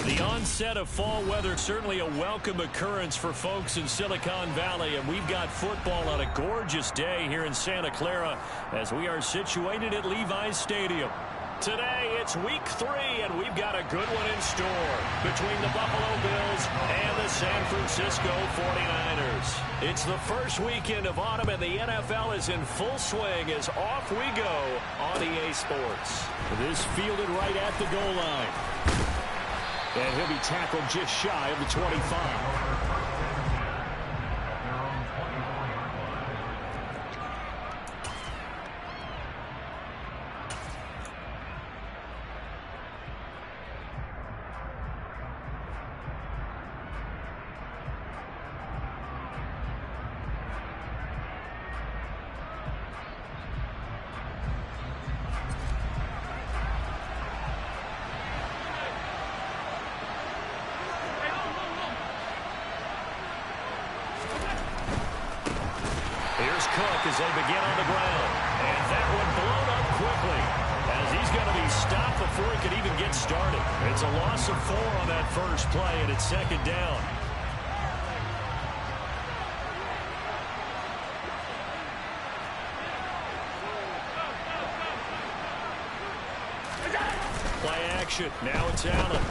The onset of fall weather, certainly a welcome occurrence for folks in Silicon Valley, and we've got football on a gorgeous day here in Santa Clara as we are situated at Levi's Stadium. Today, it's week 3, and we've got a good one in store between the Buffalo Bills and the San Francisco 49ers. It's the first weekend of autumn, and the NFL is in full swing as off we go on EA Sports. This fielded right at the goal line. And he'll be tackled just shy of the 25. Cook as they begin on the ground. And that one blown up quickly as he's going to be stopped before he could even get started. It's a loss of 4 on that first play, and it's second down. Play action. Now it's Allen.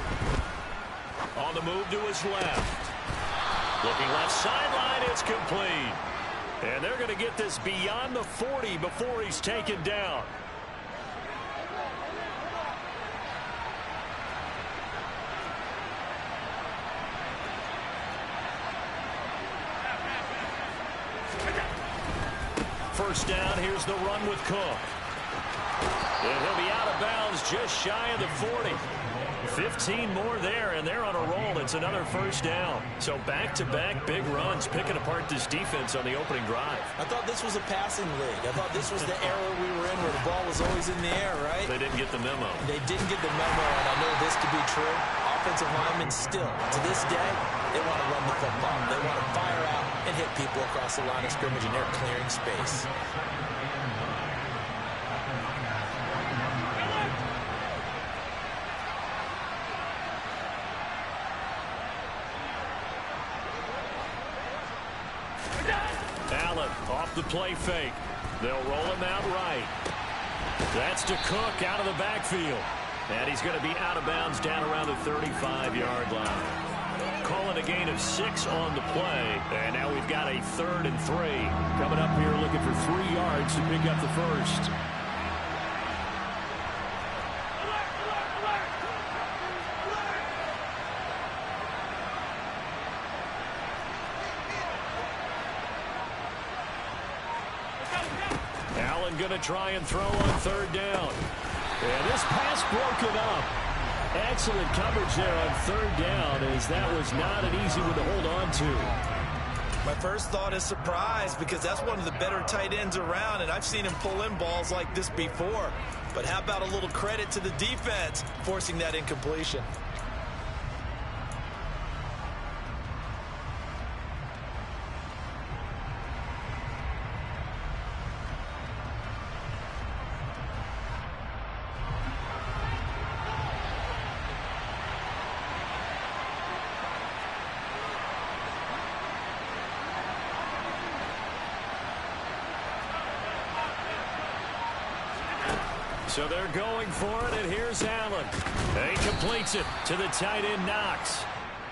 On the move to his left. Looking left sideline. It's complete. And they're going to get this beyond the 40 before he's taken down. First down, here's the run with Cook. And he'll be out of bounds just shy of the 40. 15 more there, and they're on a roll. It's another first down. So back-to-back big runs, picking apart this defense on the opening drive. I thought this was a passing league. I thought this was the era we were in where the ball was always in the air, right? They didn't get the memo. They didn't get the memo, and I know this to be true. Offensive linemen still, to this day, they want to run the football. They want to fire out and hit people across the line of scrimmage, and they're clearing space. Allen off the play fake. They'll roll him out right. That's to Cook out of the backfield. And he's going to be out of bounds down around the 35-yard line. Calling a gain of 6 on the play. And now we've got a 3rd and 3. Coming up here looking for 3 yards to pick up the first. Allen going to try and throw on 3rd down. And this pass broken up. Excellent coverage there on 3rd down, as that was not an easy one to hold on to. My first thought is surprise, because that's one of the better tight ends around, and I've seen him pull in balls like this before. But how about a little credit to the defense forcing that incompletion? So they're going for it, and here's Allen. And he completes it to the tight end, Knox.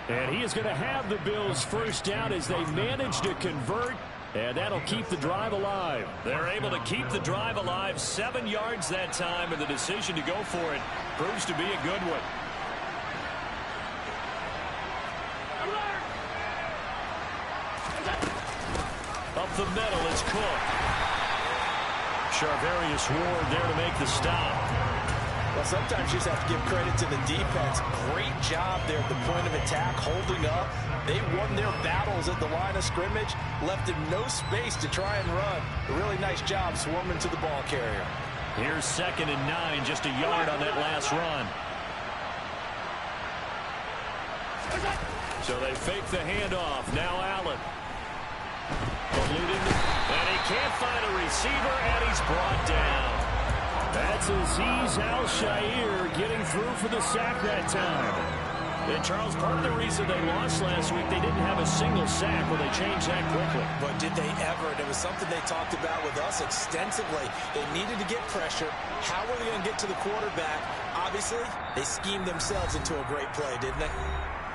And he is going to have the Bills first down as they manage to convert, and that'll keep the drive alive. They're able to keep the drive alive, 7 yards that time, and the decision to go for it proves to be a good one. Up the middle is Cook. Charvarius Ward there to make the stop. Well, sometimes you just have to give credit to the defense. Great job there at the point of attack, holding up. They won their battles at the line of scrimmage, left him no space to try and run. A really nice job swarming to the ball carrier. Here's 2nd and 9, just a yard on that last run. So they fake the handoff. Now Allen. And he can't find a receiver, and he's brought down. That's Azeez Al-Shaair getting through for the sack that time. And Charles, part of the reason they lost last week, they didn't have a single sack. Well, they changed that quickly. But did they ever? And it was something they talked about with us extensively. They needed to get pressure. How were they going to get to the quarterback? Obviously, they schemed themselves into a great play, didn't they?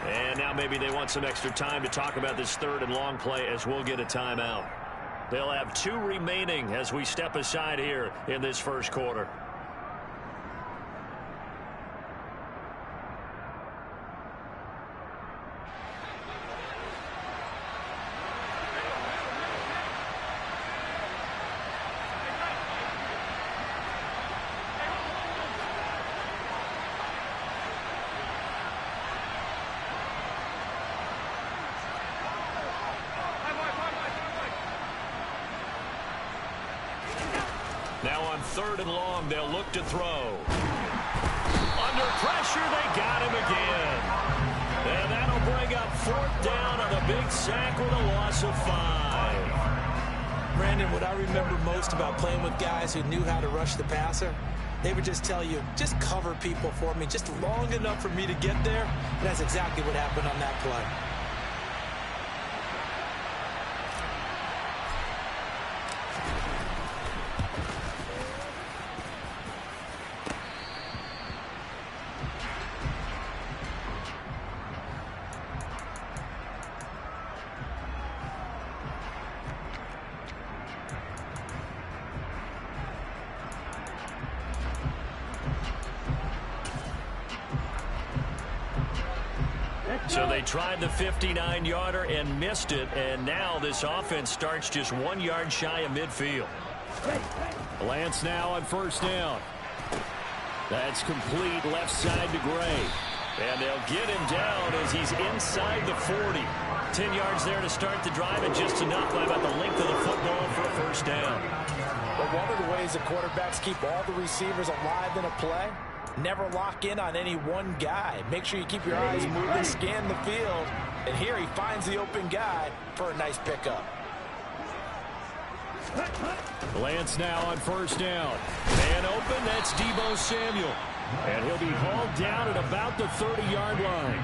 And now maybe they want some extra time to talk about this third and long play as we'll get a timeout. They'll have 2 remaining as we step aside here in this first quarter. Now on 3rd and long, they'll look to throw. Under pressure, they got him again. And that'll bring up 4th down on a big sack with a loss of 5. Brandon, what I remember most about playing with guys who knew how to rush the passer, they would just tell you, just cover people for me, just long enough for me to get there. And that's exactly what happened on that play. So they tried the 59-yarder and missed it, and now this offense starts just 1 yard shy of midfield. Lance now on 1st down. That's complete left side to Gray. And they'll get him down as he's inside the 40. 10 yards there to start the drive, and just enough by about the length of the football for a 1st down. But one of the ways the quarterbacks keep all the receivers alive in a play, never lock in on any one guy. Make sure you keep your eyes moving, scan the field. And here he finds the open guy for a nice pickup. Lance now on 1st down. Man open, that's Deebo Samuel. And he'll be hauled down at about the 30-yard line.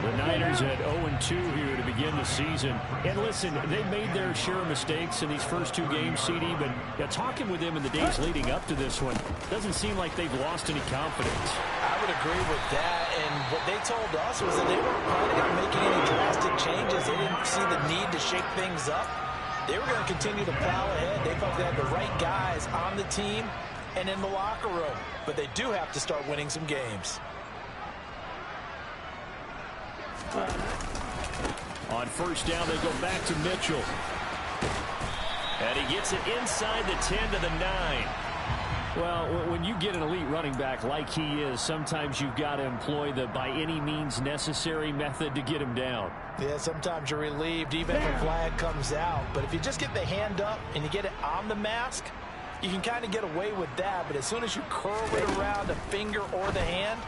The Niners at 0-2 here to begin the season. And listen, they made their share of mistakes in these first 2 games, CD, but talking with them in the days leading up to this one, doesn't seem like they've lost any confidence. I would agree with that, and what they told us was that they weren't planning on making any drastic changes. They didn't see the need to shake things up. They were going to continue to plow ahead. They felt they had the right guys on the team and in the locker room, but they do have to start winning some games. On 1st down, they go back to Mitchell. And he gets it inside the 10 to the 9. Well, when you get an elite running back like he is, sometimes you've got to employ the by any means necessary method to get him down. Yeah, sometimes you're relieved even if a flag comes out. But if you just get the hand up and you get it on the mask, you can kind of get away with that. But as soon as you curl it around the finger or the hand,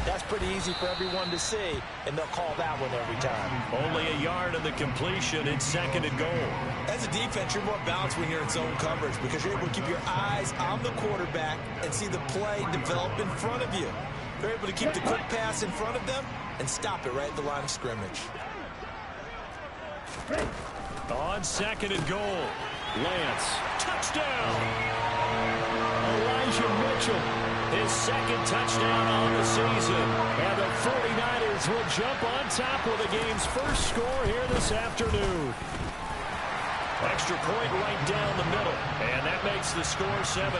that's pretty easy for everyone to see, and they'll call that one every time. Only a yard on the completion. It's 2nd and goal. As a defense, you're more balanced when you're in zone coverage because you're able to keep your eyes on the quarterback and see the play develop in front of you. They're able to keep the quick pass in front of them and stop it right at the line of scrimmage. On 2nd and goal, Lance, touchdown! Elijah Mitchell, his 2nd touchdown on the season. And the 49ers will jump on top with the game's first score here this afternoon. Extra point right down the middle, and that makes the score 7-0.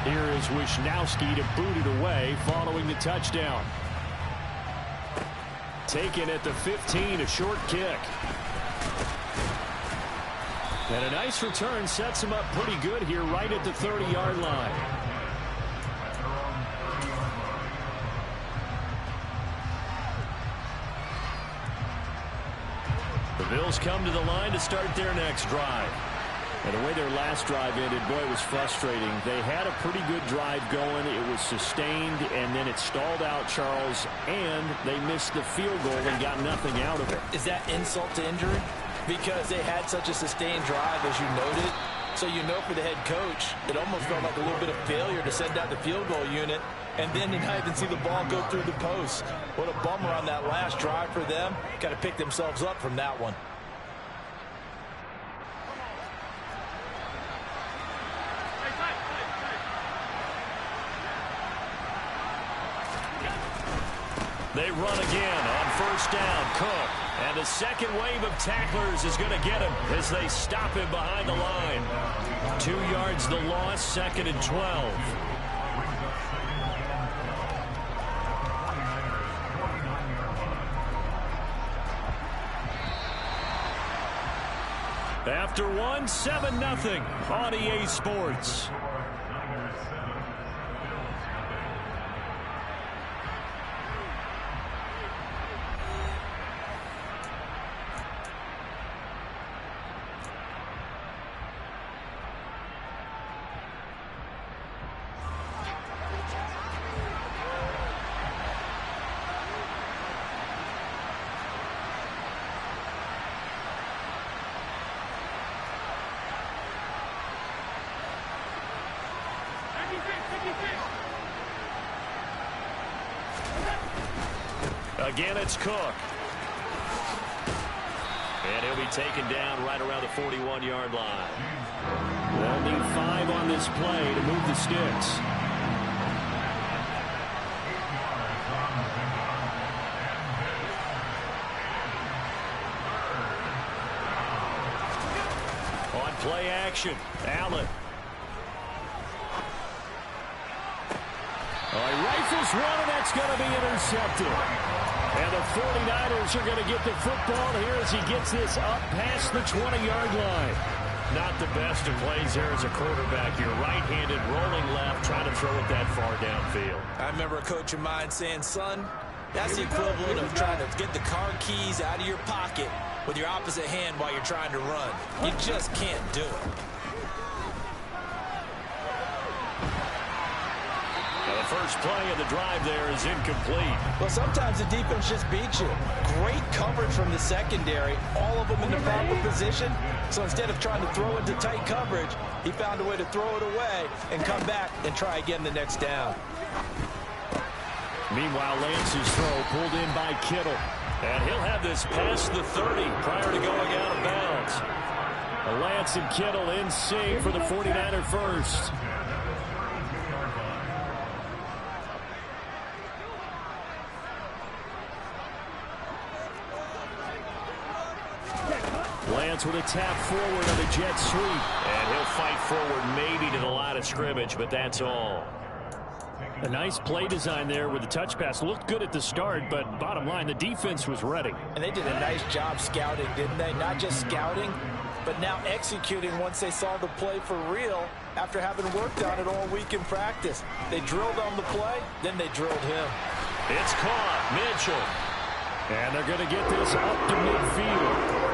Here is Wisnowski to boot it away following the touchdown. Taken at the 15, a short kick. And a nice return sets him up pretty good here right at the 30-yard line. The Bills come to the line to start their next drive. And the way their last drive ended, boy, it was frustrating. They had a pretty good drive going. It was sustained, and then it stalled out, Charles, and they missed the field goal and got nothing out of it. Is that insult to injury? Because they had such a sustained drive, as you noted, So you know for the head coach, it almost felt like a little bit of failure to send out the field goal unit and then to not even see the ball go through the post. What a bummer on that last drive for them. Got to pick themselves up from that one. They run again on first down. Cook. And the second wave of tacklers is going to get him as they stop him behind the line. 2 yards the loss, 2nd and 12. After one, 7-0 on EA Sports. Again, it's Cook. And he'll be taken down right around the 41-yard line. They'll need 5 on this play to move the sticks. On play action, Allen. He rifles one, and that's going to be intercepted. And the 49ers are going to get the football here as he gets this up past the 20-yard line. Not the best of plays there as a quarterback. You're right-handed, rolling left, trying to throw it that far downfield. I remember a coach of mine saying, son, that's the equivalent of trying to get the car keys out of your pocket with your opposite hand while you're trying to run. You just can't do it. The first play of the drive there is incomplete. Well, sometimes the defense just beats you. Great coverage from the secondary, all of them in the proper position. So instead of trying to throw into tight coverage, he found a way to throw it away and come back and try again the next down. Meanwhile, Lance's throw pulled in by Kittle. And he'll have this past the 30 prior to going out of bounds. Lance and Kittle in sync for the 49er first. Lance with a tap forward on the jet sweep. And he'll fight forward maybe to the line of scrimmage, but that's all. A nice play design there with the touch pass. Looked good at the start, but bottom line, the defense was ready. And they did a nice job scouting, didn't they? Not just scouting, but now executing once they saw the play for real after having worked on it all week in practice. They drilled on the play, then they drilled him. It's caught. Mitchell. And they're going to get this up to midfield.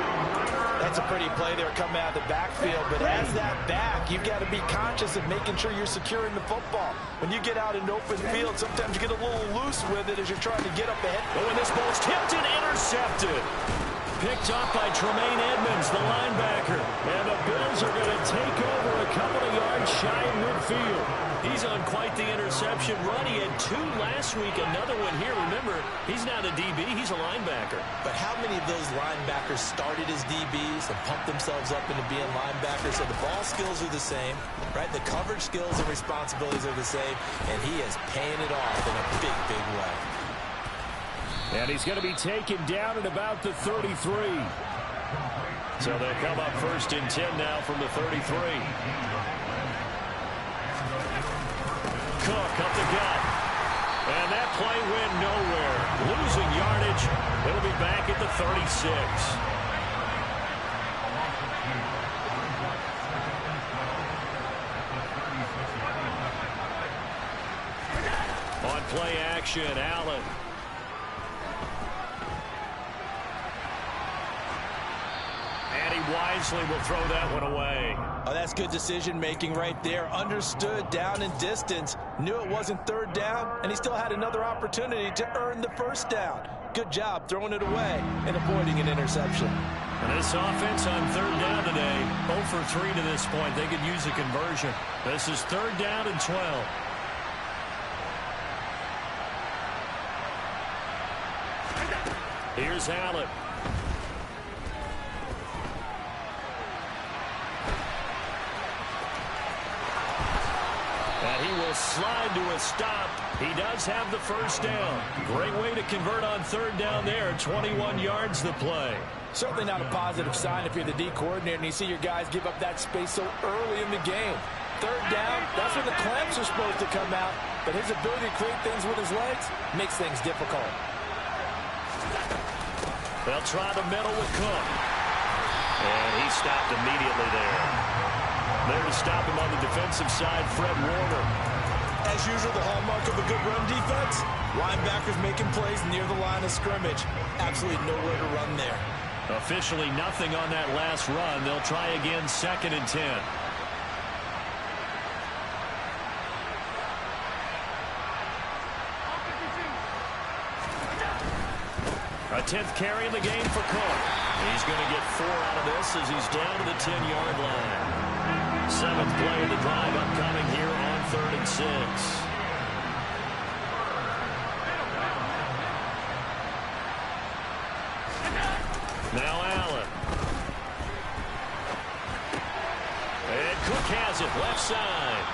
That's a pretty play there coming out of the backfield, but as that back, you've got to be conscious of making sure you're securing the football. When you get out in open field, sometimes you get a little loose with it as you're trying to get up ahead. Oh, and this ball's tipped and intercepted. Picked up by Tremaine Edmonds, the linebacker. And the Bills are going to take over a couple of yards shy of midfield. He's on quite the interception run. He had 2 last week, another one here. Remember, he's not a DB, he's a linebacker. But how many of those linebackers started as DBs and pumped themselves up into being linebackers? So the ball skills are the same, right? The coverage skills and responsibilities are the same, and he is paying it off in a big, big way. And he's going to be taken down at about the 33. So they'll come up first and 10 now from the 33. Cook up the gut. And that play went nowhere. Losing yardage. It'll be back at the 36. On play action, Allen. And he wisely will throw that one away. Oh, that's good decision-making right there. Understood down and distance. Knew it wasn't third down, and he still had another opportunity to earn the first down. Good job throwing it away and avoiding an interception. And this offense on third down today, 0 for 3 to this point. They could use a conversion. This is third down and 12. Here's Allen. And he will slide to a stop. He does have the first down. Great way to convert on third down there. 21 yards the play. Certainly not a positive sign if you're the D coordinator and you see your guys give up that space so early in the game. Third down, that's when the clamps are supposed to come out. But his ability to create things with his legs makes things difficult. They'll try the middle with Cook. And he stopped immediately there. There to stop him on the defensive side, Fred Warner. As usual, the hallmark of a good run defense, linebackers making plays near the line of scrimmage. Absolutely nowhere to run there. Officially nothing on that last run. They'll try again, 2nd and 10. A 10th carry in the game for Cook. He's going to get 4 out of this as he's down to the 10-yard line. 7th play of the drive upcoming here on 3rd and 6. Now Allen. And Cook has it, left side.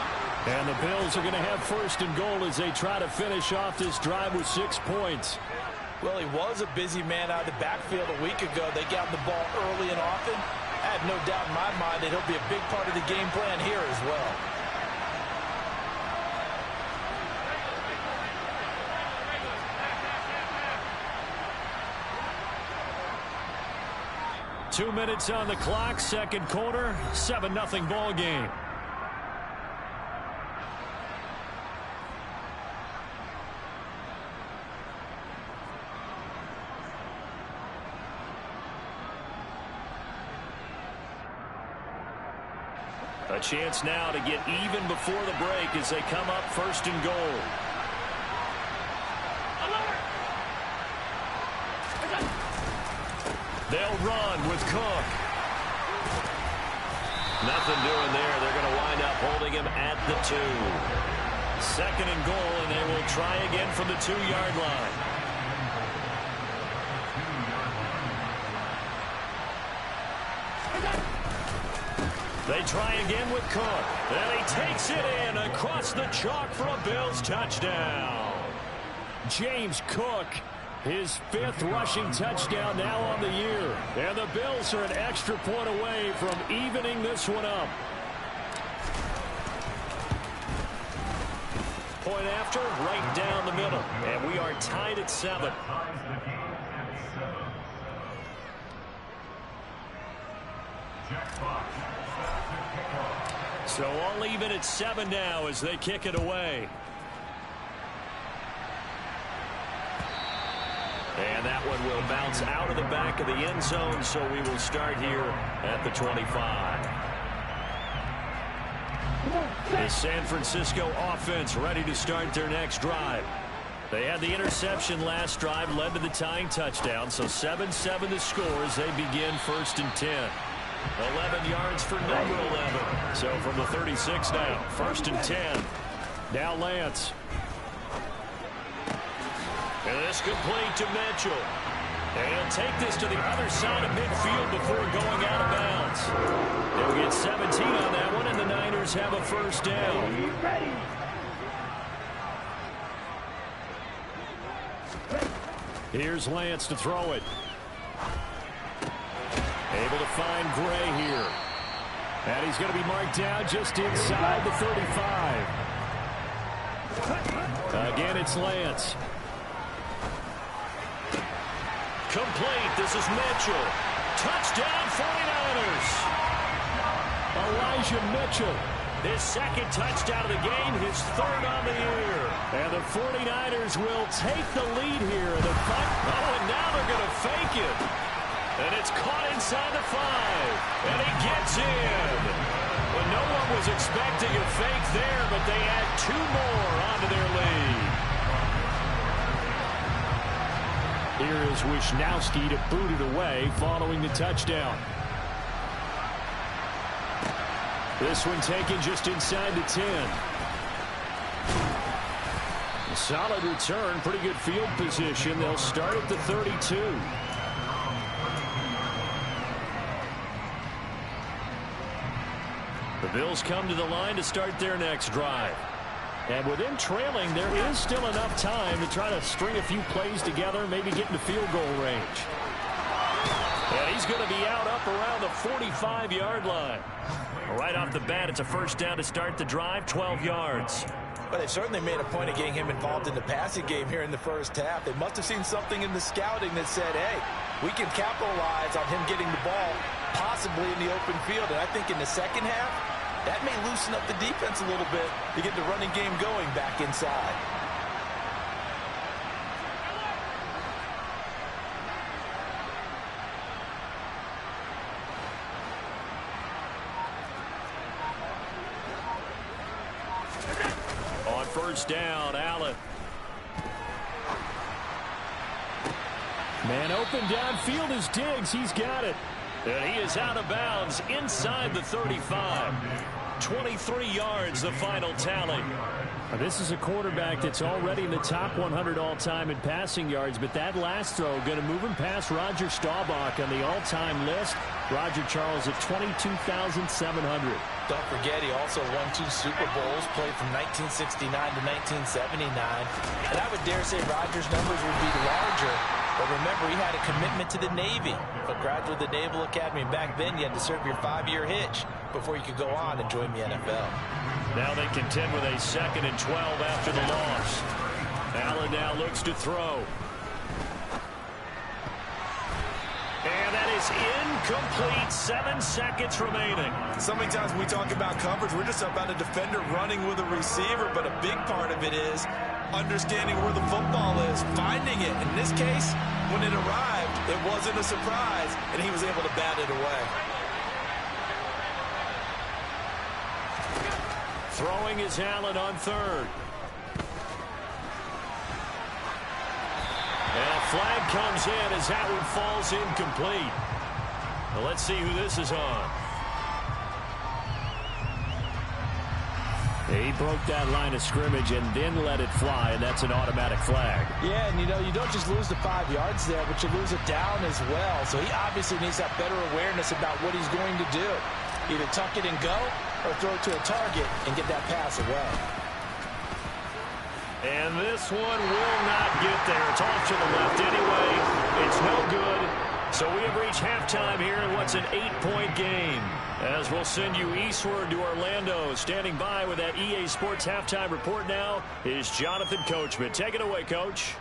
And the Bills are going to have 1st and goal as they try to finish off this drive with 6 points. Well, he was a busy man out of the backfield a week ago. They got the ball early and often. I have no doubt in my mind that he'll be a big part of the game plan here as well. Two minutes on the clock, second quarter, 7-0 ball game. A chance now to get even before the break as they come up 1st and goal. They'll run with Cook. Nothing doing there. They're going to wind up holding him at the 2. 2nd and goal, and they will try again from the 2-yard line. They try again with Cook. And he takes it in across the chalk for a Bills touchdown. James Cook, his 5th rushing touchdown now on the year. And the Bills are an extra point away from evening this one up. Point after, right down the middle. And we are tied at 7. So all even at 7 now as they kick it away. And that one will bounce out of the back of the end zone, so we will start here at the 25. The San Francisco offense ready to start their next drive. They had the interception last drive, led to the tying touchdown, so 7-7 the score as they begin 1st and 10. 11 yards for number 11. So from the 36 now, 1st and 10. Now Lance. And this complete to Mitchell. And he'll take this to the other side of midfield before going out of bounds. They'll get 17 on that one, and the Niners have a 1st down. Here's Lance to throw it. Able to find Gray here. And he's going to be marked down just inside the 35. Again, it's Lance. Complete. This is Mitchell. Touchdown 49ers. Elijah Mitchell. His 2nd touchdown of the game, his 3rd on the year. And the 49ers will take the lead here in the fight. Oh, and now they're going to fake it. And it's caught inside the 5. And he gets in. Well, no one was expecting a fake there, but they add 2 more onto their lead. Here is Wisnowski to boot it away following the touchdown. This one taken just inside the 10. A solid return, pretty good field position. They'll start at the 32. The Bills come to the line to start their next drive. And with them trailing, there is still enough time to try to string a few plays together, maybe get into field goal range. And he's going to be out up around the 45-yard line. Right off the bat, it's a first down to start the drive, 12 yards. But they certainly made a point of getting him involved in the passing game here in the first half. They must have seen something in the scouting that said, hey, we can capitalize on him getting the ball possibly in the open field. And I think in the second half, that may loosen up the defense a little bit to get the running game going back inside. On first down, Allen. Man open downfield is Diggs. He's got it. And he is out of bounds inside the 35. 23 yards, the final tally. Now, this is a quarterback that's already in the top 100 all-time in passing yards, but that last throw going to move him past Roger Staubach on the all-time list. Roger Charles at 22,700. Don't forget, he also won 2 Super Bowls, played from 1969 to 1979. And I would dare say Roger's numbers would be larger. But remember, he had a commitment to the Navy, a graduate of the Naval Academy. And back then, you had to serve your 5-year hitch before you could go on and join the NFL. Now they contend with a 2nd and 12 after the loss. Allen now looks to throw. And that is incomplete. 7 seconds remaining. So many times when we talk about coverage, we're just about a defender running with a receiver, but a big part of it is understanding where the football is, finding it. In this case, when it arrived, it wasn't a surprise, and he was able to bat it away. Throwing is Allen on 3rd. And a flag comes in as that one falls incomplete. Well, let's see who this is on. He broke that line of scrimmage and then let it fly, and that's an automatic flag. Yeah, and you don't just lose the 5 yards there, but you lose it down as well. So he obviously needs that better awareness about what he's going to do. Either tuck it and go or throw it to a target and get that pass away. And this one will not get there. It's off to the left anyway. It's no good. So we have reached halftime here in what's an 8-point game. As we'll send you eastward to Orlando. Standing by with that EA Sports halftime report now is Jonathan Coachman. Take it away, Coach.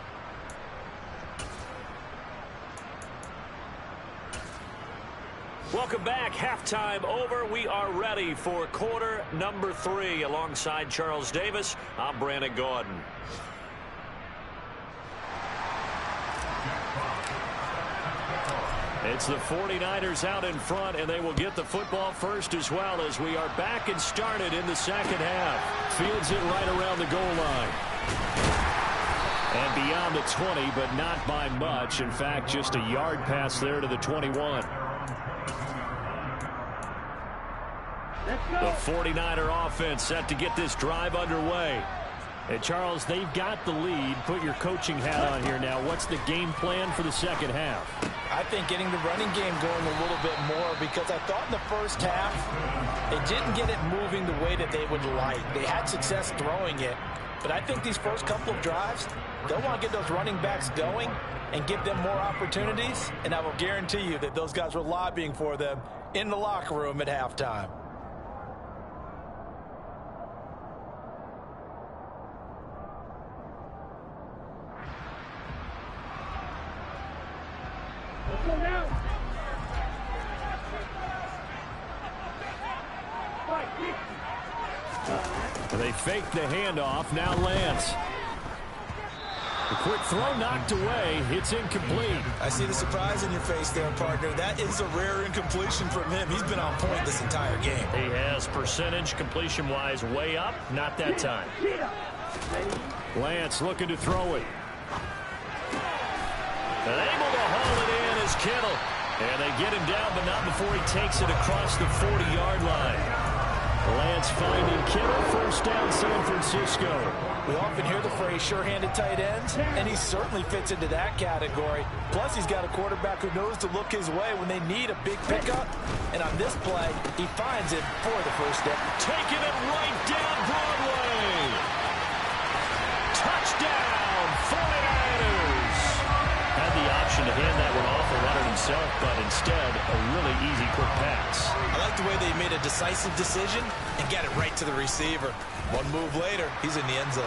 Welcome back. Halftime over. We are ready for quarter number 3. Alongside Charles Davis, I'm Brandon Gaudin. It's the 49ers out in front, and they will get the football first as well as we are back and started in the second half. Fields it right around the goal line. And beyond the 20, but not by much. In fact, just a yard pass there to the 21. The 49er offense set to get this drive underway. And Charles, they've got the lead. Put your coaching hat on here now. What's the game plan for the second half? I think getting the running game going a little bit more, because I thought in the first half they didn't get it moving the way that they would like. They had success throwing it, but I think these first couple of drives, they'll want to get those running backs going and give them more opportunities, and I will guarantee you that those guys were lobbying for them in the locker room at halftime. They fake the handoff. Now Lance. The quick throw knocked away. It's incomplete. I see the surprise in your face there, partner. That is a rare incompletion from him. He's been on point this entire game. He has percentage completion-wise way up. Not that time. And able to haul it in is Kittle. And they get him down, but not before he takes it across the 40-yard line. Lance finding Kittle, first down San Francisco. We often hear the phrase sure-handed tight ends, and he certainly fits into that category. Plus, he's got a quarterback who knows to look his way when they need a big pickup. And on this play, he finds it for the first down. Taking it right down Broadway. Touchdown, 49ers. Had the option to hand that one off and run it himself, but instead, a really easy quick pass. I like the way they made a decisive decision and got it right to the receiver. One move later, he's in the end zone.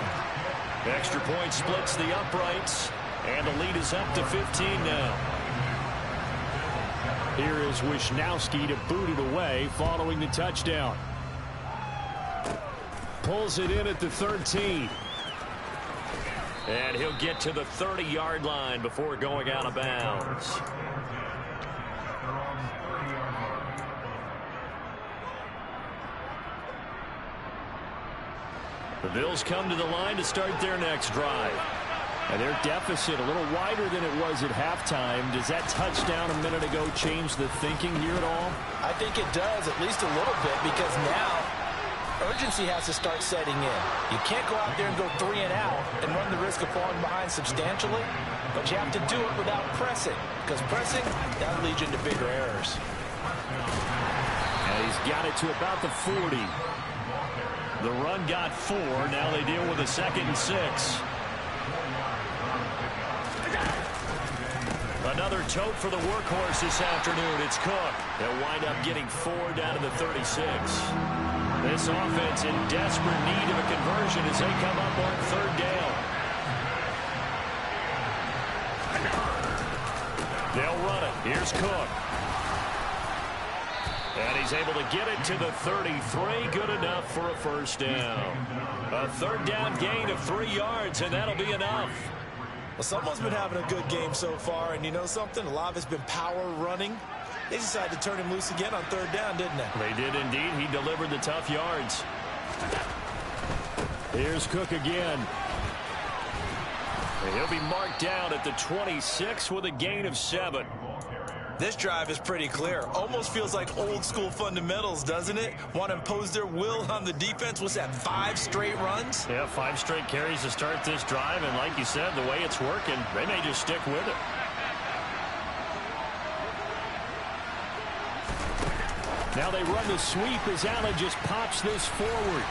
Extra point splits the uprights, and the lead is up to 15 now. Here is Wisnowski to boot it away following the touchdown. Pulls it in at the 13. And he'll get to the 30-yard line before going out of bounds. The Bills come to the line to start their next drive. And their deficit a little wider than it was at halftime. Does that touchdown a minute ago change the thinking here at all? I think it does, at least a little bit, because now urgency has to start setting in. You can't go out there and go 3 and out and run the risk of falling behind substantially, but you have to do it without pressing, because pressing, that'll lead you into bigger errors. And he's got it to about the 40. The run got 4. Now they deal with a 2nd and 6. Another tote for the workhorse this afternoon. It's Cook. They'll wind up getting 4 down to the 36. This offense in desperate need of a conversion as they come up on 3rd down. They'll run it. Here's Cook. And he's able to get it to the 33. Good enough for a first down. A 3rd down gain of 3 yards, and that'll be enough. Well, someone's been having a good game so far, and you know something? A lot of it's been power running. They decided to turn him loose again on 3rd down, didn't they? They did indeed. He delivered the tough yards. Here's Cook again. And he'll be marked down at the 26 with a gain of 7. This drive is pretty clear. Almost feels like old school fundamentals, doesn't it? Want to impose their will on the defense. What's that, 5 straight runs? Yeah, 5 straight carries to start this drive. And like you said, the way it's working, they may just stick with it. Now they run the sweep as Allen just pops this forward.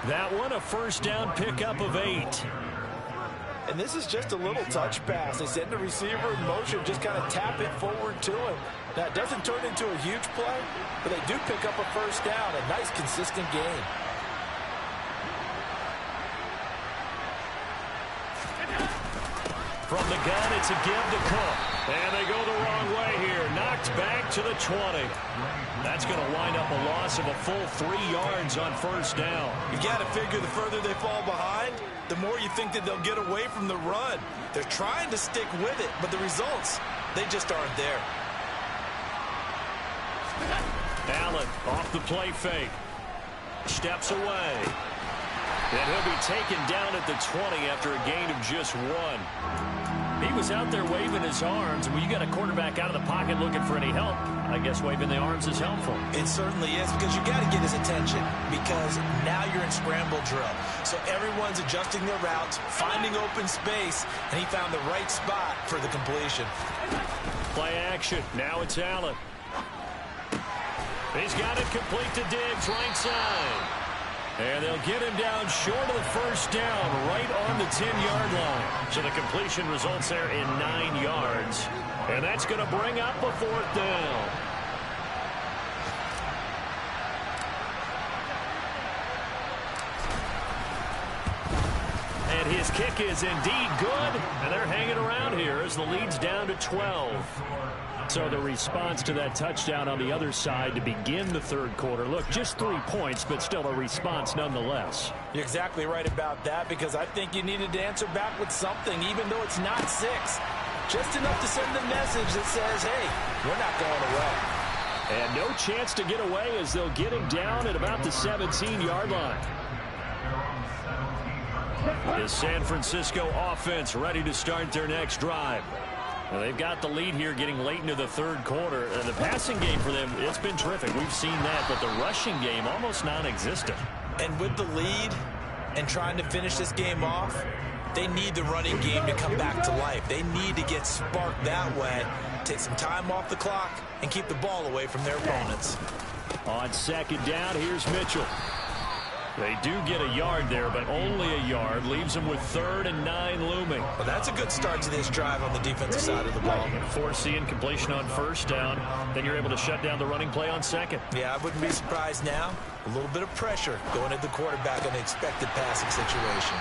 That one, a first down pickup of 8. And this is just a little touch pass. They send the receiver in motion, just kind of tap it forward to him. Now, it doesn't turn into a huge play, but they do pick up a first down. A nice, consistent gain. From the gun, it's a give to Cook. And they go the wrong way here. Knocked back to the 20. That's going to wind up a loss of a full 3 yards on first down. You got to figure the further they fall behind, the more you think that they'll get away from the run. They're trying to stick with it, but the results, they just aren't there. Allen off the play fake. Steps away. And he'll be taken down at the 20 after a gain of just 1. He was out there waving his arms. When you got a quarterback out of the pocket looking for any help, I guess waving the arms is helpful. It certainly is, because you got to get his attention, because now you're in scramble drill. So everyone's adjusting their routes, finding open space, and he found the right spot for the completion. Play action. Now it's Allen. He's got it complete to Diggs, right side. And they'll get him down short of the first down, right on the 10-yard line. So the completion results there in 9 yards. And that's going to bring up a 4th down. And his kick is indeed good. And they're hanging around here as the lead's down to 12. So the response to that touchdown on the other side to begin the 3rd quarter. Look, just 3 points, but still a response nonetheless. You're exactly right about that, because I think you needed to answer back with something, even though it's not 6. Just enough to send the message that says, hey, we're not going away. And no chance to get away as they'll get him down at about the 17-yard line. The San Francisco offense ready to start their next drive. Well, they've got the lead here getting late into the third quarter. The passing game for them, it's been terrific. We've seen that, but the rushing game almost non-existent. And with the lead and trying to finish this game off, they need the running game to come back to life. They need to get sparked that way, take some time off the clock, and keep the ball away from their opponents. On second down, here's Mitchell. They do get a yard there, but only a yard. Leaves them with 3rd and 9 looming. Well, that's a good start to this drive on the defensive side of the ball. Force the incompletion on first down. Then you're able to shut down the running play on second. Yeah, I wouldn't be surprised now. A little bit of pressure going at the quarterback on the expected passing situation.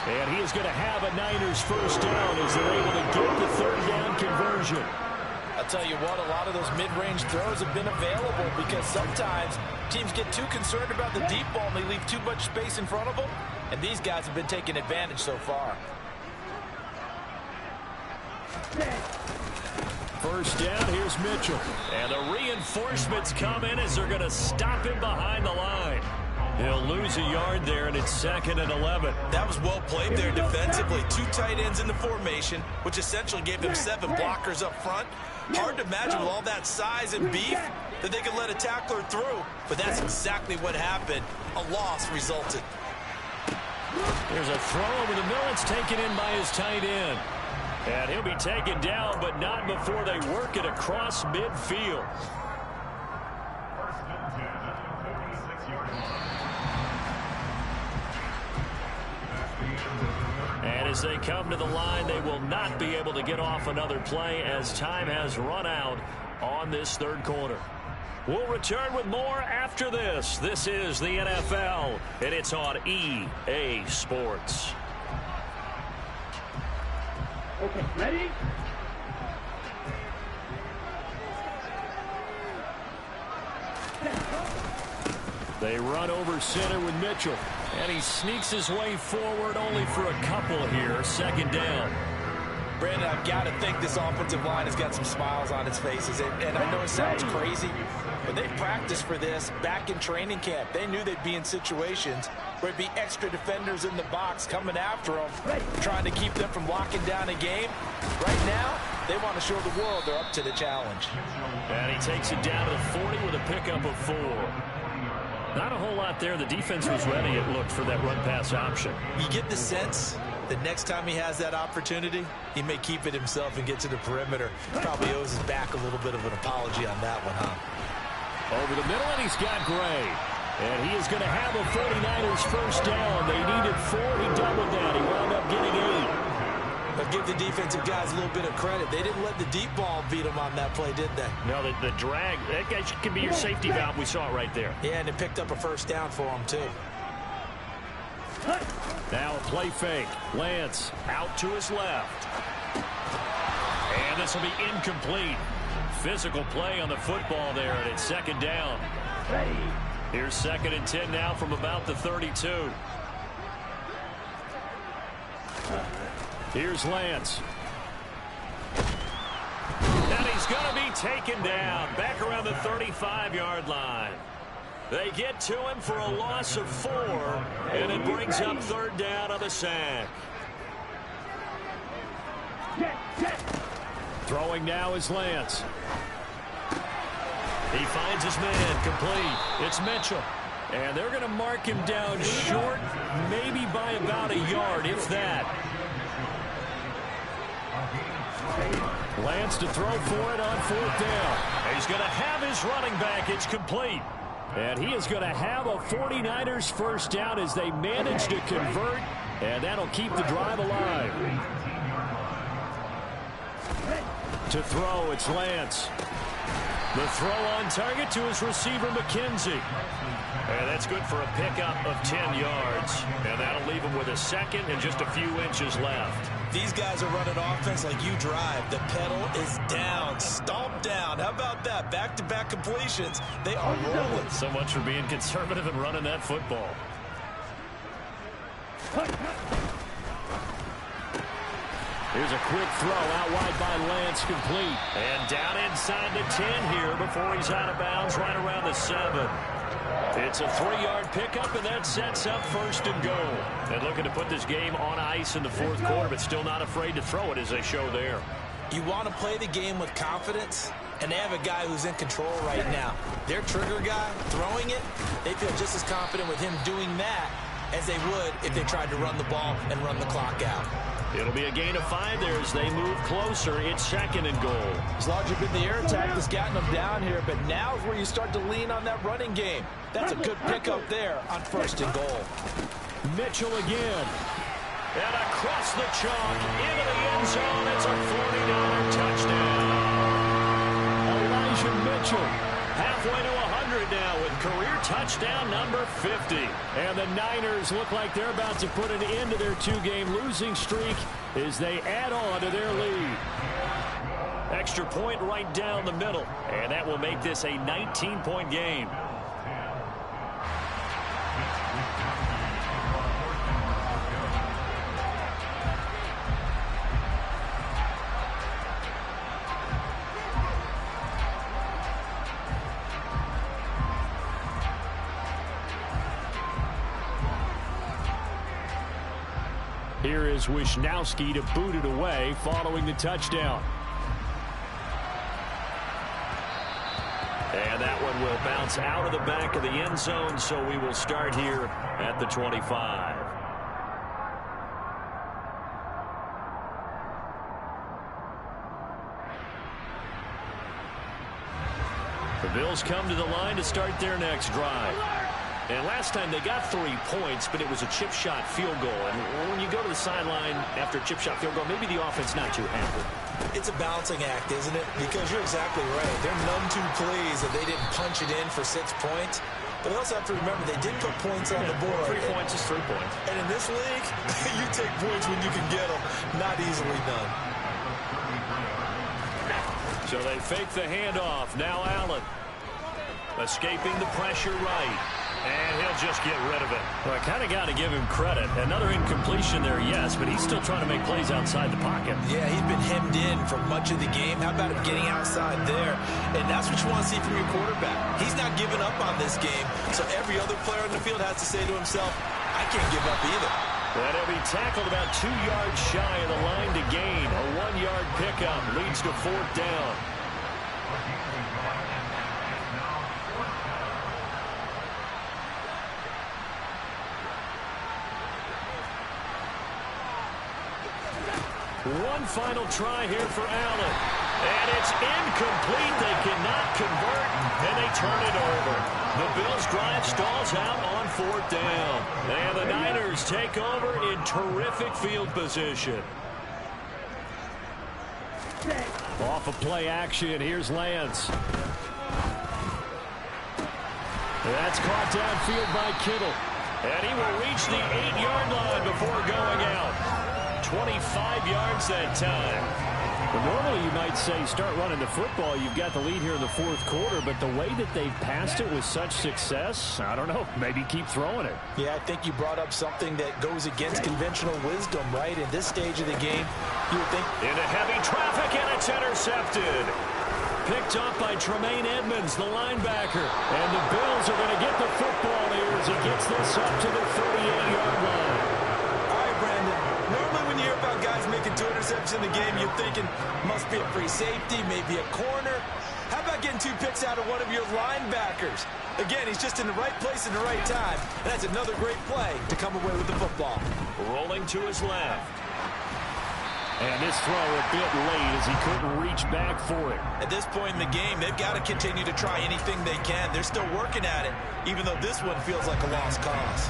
And he is going to have a Niners first down as they're able to get the 3rd down conversion. I'll tell you what, a lot of those mid-range throws have been available because sometimes teams get too concerned about the deep ball and they leave too much space in front of them. And these guys have been taking advantage so far. First down, here's Mitchell. And the reinforcements come in as they're going to stop him behind the line. He'll lose a yard there, and it's 2nd and 11. That was well played there defensively. 2 tight ends in the formation, which essentially gave them 7 blockers up front. Hard to imagine with all that size and beef that they could let a tackler through. But that's exactly what happened. A loss resulted. There's a throw over the middle. It's taken in by his tight end. And he'll be taken down, but not before they work it across midfield. And as they come to the line, they will not be able to get off another play as time has run out on this third quarter. We'll return with more after this. This is the NFL, and it's on EA Sports. Okay, ready? They run over center with Mitchell. And he sneaks his way forward only for a couple here. 2nd down. Brandon, I've got to think this offensive line has got some smiles on its faces. And I know it sounds crazy, but they practiced for this back in training camp. They knew they'd be in situations where it'd be extra defenders in the box coming after them, trying to keep them from locking down a game. Right now, they want to show the world they're up to the challenge. And he takes it down to the 40 with a pickup of 4. Not a whole lot there. The defense was ready, it looked, for that run-pass option. You get the sense that next time he has that opportunity, he may keep it himself and get to the perimeter. Probably owes his back a little bit of an apology on that one, huh? Over the middle, and he's got Gray. And he is going to have a 49ers first down. They needed 4. He doubled that. He wound up getting 8. But give the defensive guys a little bit of credit. They didn't let the deep ball beat them on that play, did they? No, the drag, that guy can be your safety valve. We saw it right there. Yeah, and it picked up a first down for them, too. Now a play fake. Lance out to his left. And this will be incomplete. Physical play on the football there, and it's 2nd down. Here's 2nd and 10 now from about the 32. Here's Lance. And he's going to be taken down back around the 35-yard line. They get to him for a loss of 4, and it brings up 3rd down on the sack. Throwing now is Lance. He finds his man complete. It's Mitchell. And they're going to mark him down short, maybe by about a yard, if that. Lance to throw for it on 4th down. He's going to have his running back. It's complete. And he is going to have a 49ers first down as they manage to convert, and that'll keep the drive alive. To throw, it's Lance. The throw on target to his receiver, McKenzie. And that's good for a pickup of 10 yards. And that'll leave him with a 2nd and just a few inches left. These guys are running offense like you drive. The pedal is down, stomp down. How about that? Back-to-back completions. They are rolling. So much for being conservative and running that football. Here's a quick throw out wide by Lance, complete. And down inside the 10 here before he's out of bounds right around the 7. It's a 3-yard pickup, and that sets up 1st and goal. And looking to put this game on ice in the 4th quarter, but still not afraid to throw it as they show there. You want to play the game with confidence, and they have a guy who's in control right now. Their trigger guy, throwing it, they feel just as confident with him doing that as they would if they tried to run the ball and run the clock out. It'll be a gain of 5 there as they move closer. It's 2nd and goal. As large as the air attack that's gotten them down here, but now is where you start to lean on that running game. That's a good pickup there on 1st and goal. Mitchell again. And across the chalk into the end zone. It's a 49er touchdown. Elijah Mitchell halfway to 100 now with career touchdown number 50. And the Niners look like they're about to put an end to their 2-game losing streak as they add on to their lead. Extra point right down the middle, and that will make this a 19-point game. Here is Wisnowski to boot it away following the touchdown. And that one will bounce out of the back of the end zone, so we will start here at the 25. The Bills come to the line to start their next drive. And last time they got 3 points, but it was a chip shot field goal. And when you go to the sideline after a chip shot field goal, maybe the offense not too happy. It's a balancing act, isn't it? Because you're exactly right. They're none too pleased that they didn't punch it in for 6 points. But they also have to remember they did put points on the board. 3 points is 3 points. And in this league, you take points when you can get them. Not easily done. So they fake the handoff. Now Allen escaping the pressure right. And he'll just get rid of it. Well, I kind of got to give him credit. Another incompletion there, yes, but he's still trying to make plays outside the pocket. Yeah, he's been hemmed in for much of the game. How about him getting outside there? And that's what you want to see from your quarterback. He's not giving up on this game, so every other player on the field has to say to himself, I can't give up either. And he'll be tackled about 2 yards shy of the line to gain. A 1-yard pickup leads to 4th down. One final try here for Allen. And it's incomplete. They cannot convert, and they turn it over. The Bills' drive stalls out on 4th down. And the Niners take over in terrific field position. Off of play action, here's Lance. That's caught downfield by Kittle. And he will reach the 8-yard line before going out. 25 yards that time. Well, normally you might say start running the football. You've got the lead here in the 4th quarter, but the way that they've passed it with such success, I don't know, maybe keep throwing it. Yeah, I think you brought up something that goes against conventional wisdom, right? In this stage of the game, you would think... Into heavy traffic, and it's intercepted. Picked up by Tremaine Edmonds, the linebacker. And the Bills are going to get the football here as he gets this up to the 38-yard line. About guys making 2 interceptions in the game, you're thinking must be a free safety, maybe a corner. How about getting 2 picks out of one of your linebackers? Again, he's just in the right place at the right time, and that's another great play to come away with the football. Rolling to his left. And this throw a bit late as he couldn't reach back for it. At this point in the game, they've got to continue to try anything they can. They're still working at it, even though this one feels like a lost cause.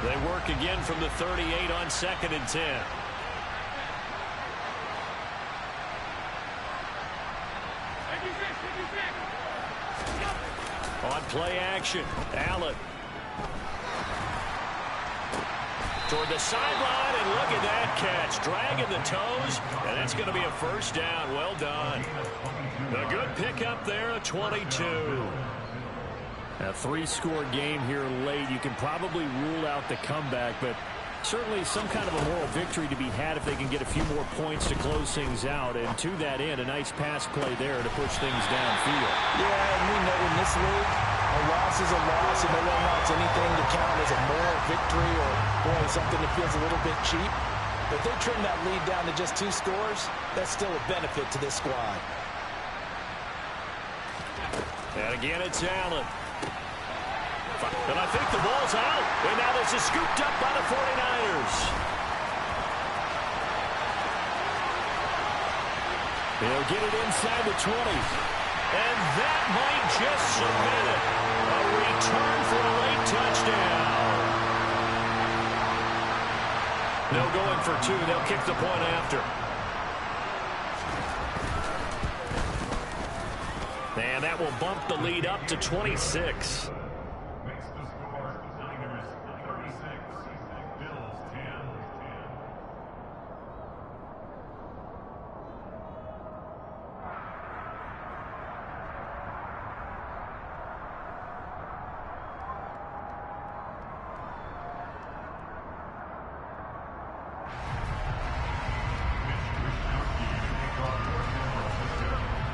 They work again from the 38 on 2nd and 10. On play action, Allen. Toward the sideline, and look at that catch. Dragging the toes, and that's going to be a 1st down. Well done. A good pickup there, a 22. A 3-score game here late. You can probably rule out the comeback, but certainly some kind of a moral victory to be had if they can get a few more points to close things out. And to that end, a nice pass play there to push things downfield. Yeah, and we know in this league, a lot loss is a loss, and no one wants anything to count as a moral victory or, boy, something that feels a little bit cheap. But if they trim that lead down to just 2 scores, that's still a benefit to this squad. And again, it's Allen. And I think the ball's out. And now this is scooped up by the 49ers. He'll get it inside the 20. And that might just submit it. A return for a late touchdown. They'll go in for 2. They'll kick the point after. And that will bump the lead up to 26.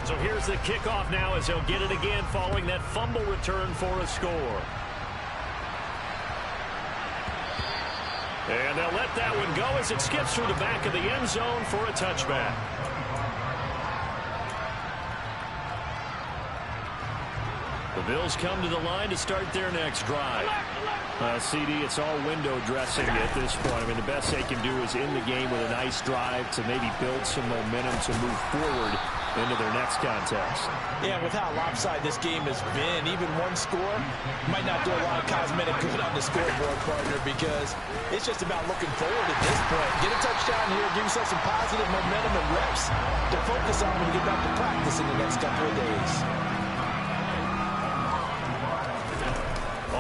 So here's the kickoff now as they'll get it again following that fumble return for a score. And they'll let that one go as it skips through the back of the end zone for a touchback. The Bills come to the line to start their next drive. CD, it's all window dressing at this point. I mean, the best they can do is in the game with a nice drive to maybe build some momentum to move forward into their next contest. Yeah, with how lopsided this game has been, even one score might not do a lot of cosmetic good on the scoreboard, partner, because it's just about looking forward at this point. Get a touchdown here, give yourself some positive momentum and reps to focus on when you get back to practice in the next couple of days.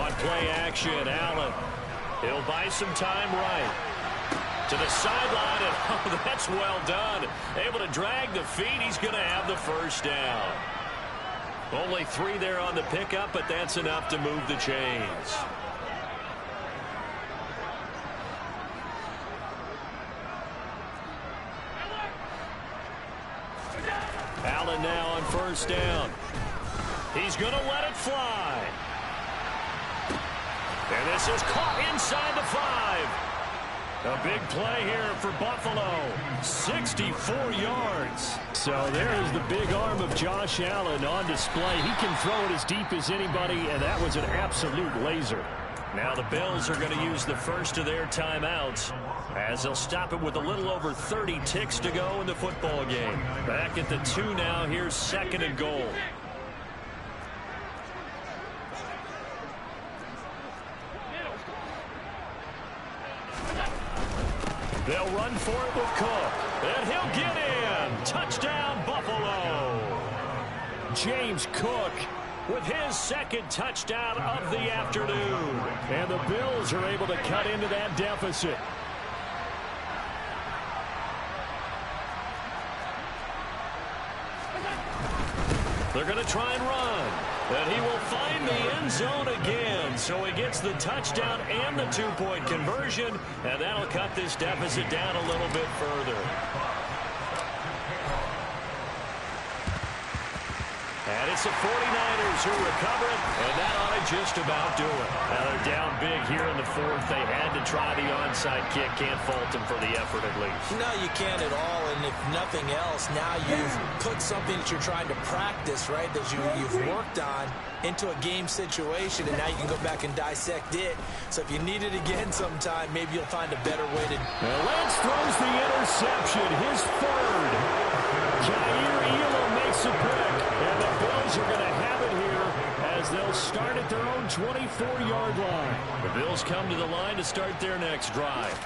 On play action, Allen. He'll buy some time right. To the sideline, and oh, that's well done. Able to drag the feet. He's going to have the first down. Only 3 there on the pickup, but that's enough to move the chains. Allen now on first down. He's going to let it fly. And this is caught inside the 5. A big play here for Buffalo. 64 yards. So there's the big arm of Josh Allen on display. He can throw it as deep as anybody, and that was an absolute laser. Now the Bills are going to use the first of their timeouts as they'll stop it with a little over 30 ticks to go in the football game. Back at the 2 now. Here's 2nd and goal. They'll run for it with Cook. And he'll get in. Touchdown, Buffalo. James Cook with his 2nd touchdown of the afternoon. And the Bills are able to cut into that deficit. They're going to try and run. And he will find the end zone again. So he gets the touchdown and the 2-point conversion. And that'll cut this deficit down a little bit further. And it's the 49ers who recover it, and that ought to just about do it. Now they're down big here in the 4th. They had to try the onside kick. Can't fault them for the effort at least. No, you can't at all, and if nothing else, now you've put something that you're trying to practice, right, that you've worked on into a game situation, and now you can go back and dissect it. So if you need it again sometime, maybe you'll find a better way to... Now Lance throws the interception, his 3rd. Jair Elam makes a pick. And the Bills are going to have it here as they'll start at their own 24-yard line. The Bills come to the line to start their next drive.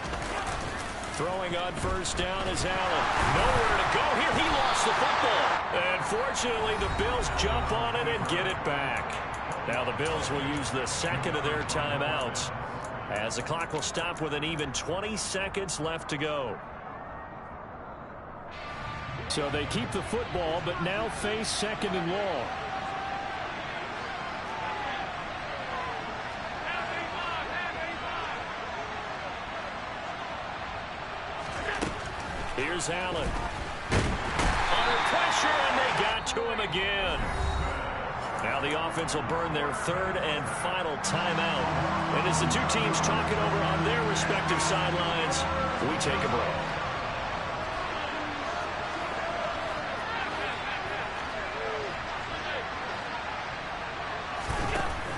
Throwing on first down is Allen. Nowhere to go here. He lost the football. And fortunately, the Bills jump on it and get it back. Now the Bills will use the 2nd of their timeouts as the clock will stop with an even 20 seconds left to go. So they keep the football, but now face 2nd and long. Here's Allen. Under pressure, and they got to him again. Now the offense will burn their third and final timeout. And as the two teams talk it over on their respective sidelines, we take a break.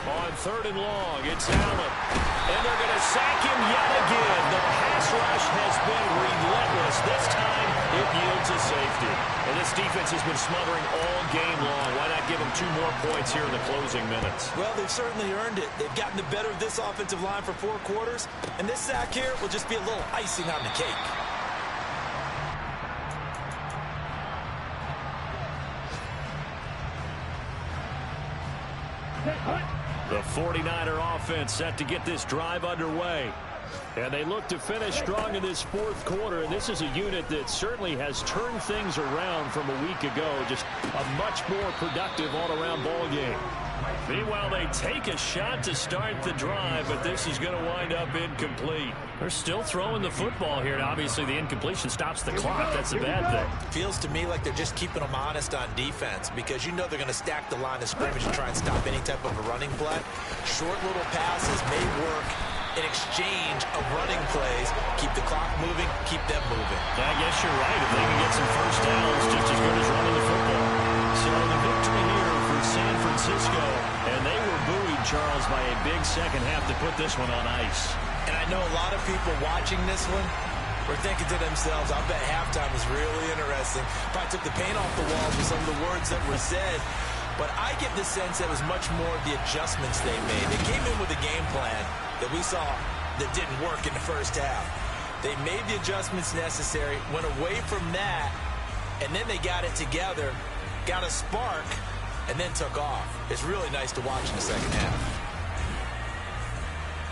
On third and long, it's Allen. And they're going to sack him yet again. The pass rush has been relentless. This time, it yields a safety. And this defense has been smothering all game long. Why not give them 2 more points here in the closing minutes? Well, they've certainly earned it. They've gotten the better of this offensive line for 4 quarters. And this sack here will just be a little icing on the cake. The 49er offense set to get this drive underway. And they look to finish strong in this 4th quarter. And this is a unit that certainly has turned things around from a week ago. Just a much more productive all-around ball game. Meanwhile, they take a shot to start the drive, but this is going to wind up incomplete. They're still throwing the football here, and obviously the incompletion stops the clock. That's a bad thing. Feels to me like they're just keeping them honest on defense, because you know they're going to stack the line of scrimmage and try and stop any type of a running play. Short little passes may work in exchange of running plays. Keep the clock moving, keep them moving. I guess you're right. If they can get some first downs, just as good as running the football. So the victory here for San Francisco, and they were buoyed, Charles, by a big second half to put this one on ice. And I know a lot of people watching this one were thinking to themselves, I bet halftime was really interesting. Probably took the paint off the walls with some of the words that were said. But I get the sense that it was much more of the adjustments they made. They came in with a game plan that we saw that didn't work in the first half. They made the adjustments necessary, went away from that, and then they got it together, got a spark, and then took off. It's really nice to watch in the second half.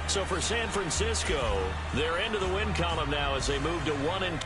So for San Francisco, they're into the win column now as they move to 1-2.